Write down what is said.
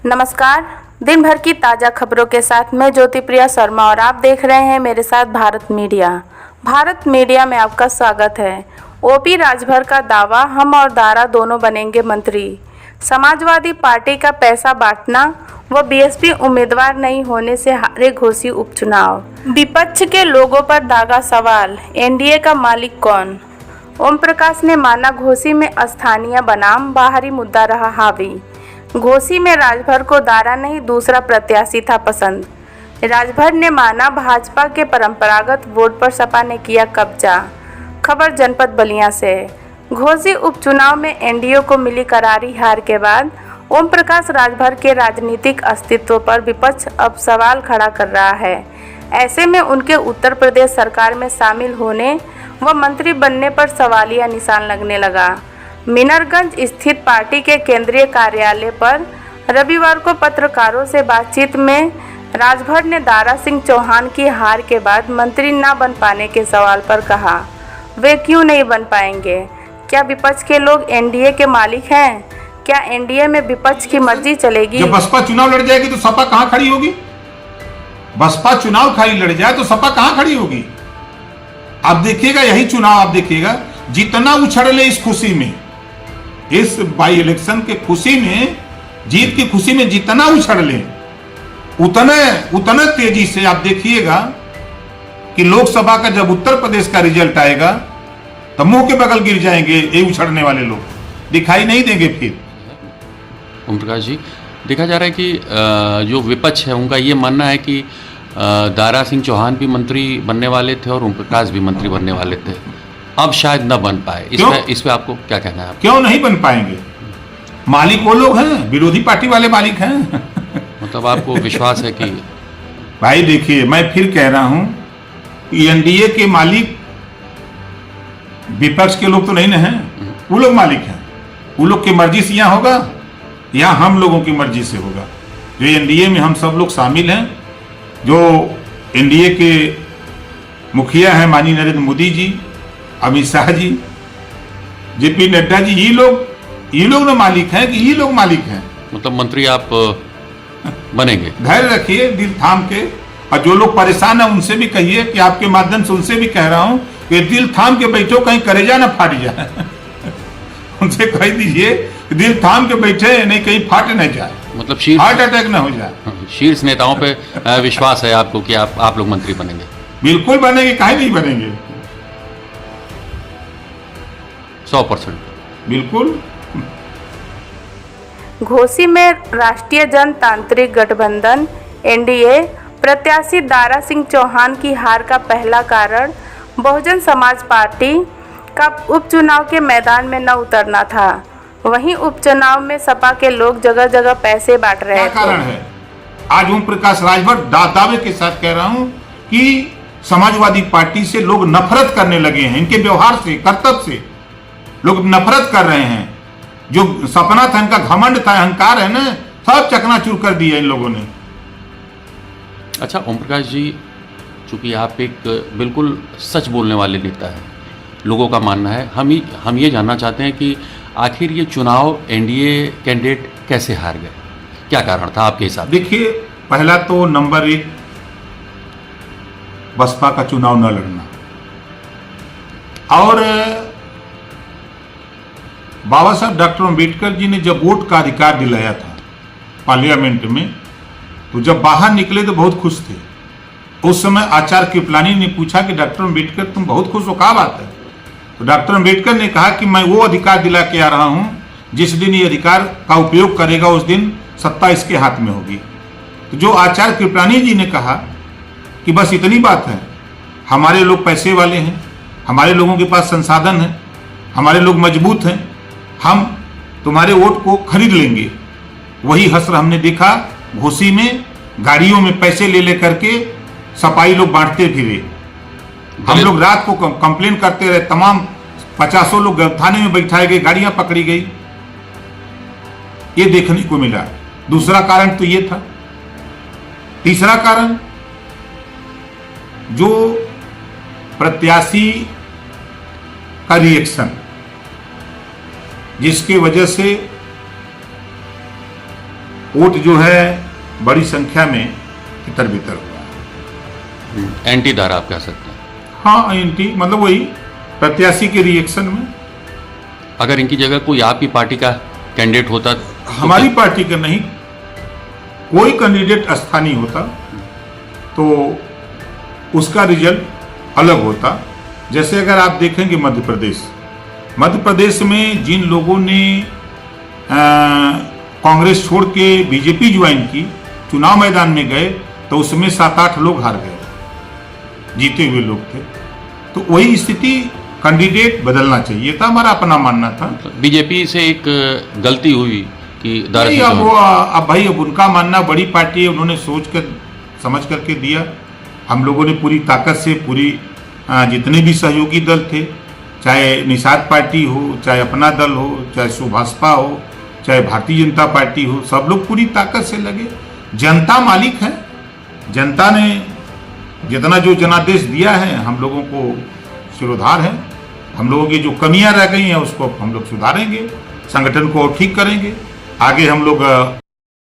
नमस्कार। दिन भर की ताज़ा खबरों के साथ मैं ज्योतिप्रिया शर्मा और आप देख रहे हैं मेरे साथ भारत मीडिया। भारत मीडिया में आपका स्वागत है। ओपी राजभर का दावा, हम और दारा दोनों बनेंगे मंत्री। समाजवादी पार्टी का पैसा बांटना व बीएसपी उम्मीदवार नहीं होने से हारे घोसी उपचुनाव। विपक्ष के लोगों पर दागा सवाल, एनडीए का मालिक कौन? ओम प्रकाश ने माना घोसी में स्थानीय बनाम बाहरी मुद्दा रहा हावी। घोसी में राजभर को दारा नहीं दूसरा प्रत्याशी था पसंद। राजभर ने माना भाजपा के परंपरागत वोट पर सपा ने किया कब्जा। खबर जनपद बलिया से। घोसी उपचुनाव में एनडीए को मिली करारी हार के बाद ओम प्रकाश राजभर के राजनीतिक अस्तित्व पर विपक्ष अब सवाल खड़ा कर रहा है। ऐसे में उनके उत्तर प्रदेश सरकार में शामिल होने व मंत्री बनने पर सवालिया निशान लगने लगा। मिनरगंज स्थित पार्टी के केंद्रीय कार्यालय पर रविवार को पत्रकारों से बातचीत में राजभर ने दारा सिंह चौहान की हार के बाद मंत्री न बन पाने के सवाल पर कहा, वे क्यों नहीं बन पाएंगे? क्या विपक्ष के लोग एनडीए के मालिक हैं? क्या एनडीए में विपक्ष की मर्जी चलेगी? जब बसपा चुनाव लड़ जाएगी तो सपा कहां खड़ी होगी? बसपा चुनाव खाली लड़ जाए तो सपा कहां खड़ी होगी? आप देखिएगा, यही चुनाव आप देखिएगा, जितना उछड़ले इस खुशी में, इस बाई इलेक्शन के खुशी में, जीत की खुशी में जितना उछड़ले उतने तेजी से आप देखिएगा कि लोकसभा का जब उत्तर प्रदेश का रिजल्ट आएगा तो मुंह के बगल गिर जाएंगे ये उछड़ने वाले लोग, दिखाई नहीं देंगे फिर। ओम प्रकाश जी, देखा जा रहा है कि जो विपक्ष है उनका ये मानना है कि दारा सिंह चौहान भी मंत्री बनने वाले थे और ओम प्रकाश भी मंत्री बनने वाले थे, अब शायद न बन पाए। इस पे आपको क्या कहना है? क्यों नहीं बन पाएंगे? मालिक वो लोग हैं, विरोधी पार्टी वाले मालिक हैं। मतलब आपको विश्वास है कि भाई देखिए, मैं फिर कह रहा हूं कि एनडीए के मालिक विपक्ष के लोग तो नहीं ना हैं, वो लोग मालिक हैं। वो लोग की मर्जी से यहाँ होगा या हम लोगों की मर्जी से होगा? जो एनडीए में हम सब लोग शामिल हैं, जो एनडीए के मुखिया हैं माननीय नरेंद्र मोदी जी, अमित शाह जी, जेपी नड्डा जी, ये लोग ना मालिक हैं कि ये लोग मालिक हैं? मतलब मंत्री आप बनेंगे? धैर्य रखिए, दिल थाम के। और जो लोग परेशान हैं उनसे भी कहिए कि आपके माध्यम से उनसे भी कह रहा हूं कि दिल थाम के बैठो, कहीं कलेजा ना फाट जाए। उनसे कह दीजिए कि दिल थाम के बैठे, नहीं कहीं फाट न जाए, मतलब हार्ट अटैक ना हो जाए। शीर्ष नेताओं पे विश्वास है आपको कि आप लोग मंत्री बनेंगे? बिल्कुल बनेंगे, काहे नहीं बनेंगे? 100% बिल्कुल। घोसी में राष्ट्रीय जनतांत्रिक गठबंधन एनडीए प्रत्याशी दारा सिंह चौहान की हार का पहला कारण बहुजन समाज पार्टी का उपचुनाव के मैदान में न उतरना था। वहीं उपचुनाव में सपा के लोग जगह जगह पैसे बांट रहे थे। क्या कारण है? आज ओम प्रकाश राजभर दावे के साथ कह रहा हूं कि समाजवादी पार्टी से लोग नफरत करने लगे हैं, इनके व्यवहार से, कर्तव्य से लोग नफरत कर रहे हैं। जो सपना था, इनका घमंड था, अहंकार है ना, सब चकनाचूर कर दिया इन लोगों ने। अच्छा ओम प्रकाश जी, चूंकि आप एक बिल्कुल सच बोलने वाले नेता हैं, लोगों का मानना है, हम ये जानना चाहते हैं कि आखिर ये चुनाव एनडीए कैंडिडेट कैसे हार गए? क्या कारण था आपके हिसाब से? देखिए, पहला तो नंबर 1, बसपा का चुनाव न लड़ना, और बाबा साहब डॉक्टर अम्बेडकर जी ने जब वोट का अधिकार दिलाया था पार्लियामेंट में, तो जब बाहर निकले तो बहुत खुश थे। उस समय आचार्य कृपलानी ने पूछा कि डॉक्टर अम्बेडकर तुम बहुत खुश हो, क्या बात है? तो डॉक्टर अम्बेडकर ने कहा कि मैं वो अधिकार दिला के आ रहा हूं, जिस दिन ये अधिकार का उपयोग करेगा उस दिन सत्ता इसके हाथ में होगी। तो जो आचार्य कृपलानी जी ने कहा कि बस इतनी बात है, हमारे लोग पैसे वाले हैं, हमारे लोगों के पास संसाधन है, हमारे लोग मजबूत हैं, हम तुम्हारे वोट को खरीद लेंगे। वही हसर हमने देखा घोसी में, गाड़ियों में पैसे ले लेकर के सपाई लोग बांटते फिरे। हम लोग रात को कंप्लेन करते रहे, तमाम 50 लोग थाने में बैठाए गए, गाड़ियां पकड़ी गई। ये देखने को मिला। दूसरा कारण तो ये था। तीसरा कारण, जो प्रत्याशी का रिएक्शन, जिसकी वजह से वोट जो है बड़ी संख्या में तितर बितर हुआ। एंटी धारा आप कह सकते हैं। हाँ, एंटी मतलब वही प्रत्याशी के रिएक्शन में। अगर इनकी जगह कोई आपकी पार्टी का कैंडिडेट होता हमारी पार्टी का नहीं, कोई कैंडिडेट स्थानीय होता तो उसका रिजल्ट अलग होता। जैसे अगर आप देखेंगे मध्य प्रदेश में जिन लोगों ने कांग्रेस छोड़ के बीजेपी ज्वाइन की, चुनाव मैदान में गए, तो उसमें 7-8 लोग हार गए, जीते हुए लोग थे। तो वही स्थिति, कैंडिडेट बदलना चाहिए था, हमारा अपना मानना था। बीजेपी से एक गलती हुई कि नहीं, अब भाई अब उनका मानना, बड़ी पार्टी है, उन्होंने सोच कर समझ करके दिया। हम लोगों ने पूरी ताकत से पूरी जितने भी सहयोगी दल थे, चाहे निषाद पार्टी हो, चाहे अपना दल हो, चाहे सुभाषपा हो, चाहे भारतीय जनता पार्टी हो, सब लोग पूरी ताकत से लगे। जनता मालिक है, जनता ने जितना जो जनादेश दिया है, हम लोगों को सिरोधार है। हम लोगों की जो कमियां रह गई हैं उसको हम लोग सुधारेंगे, संगठन को और ठीक करेंगे। आगे हम लोग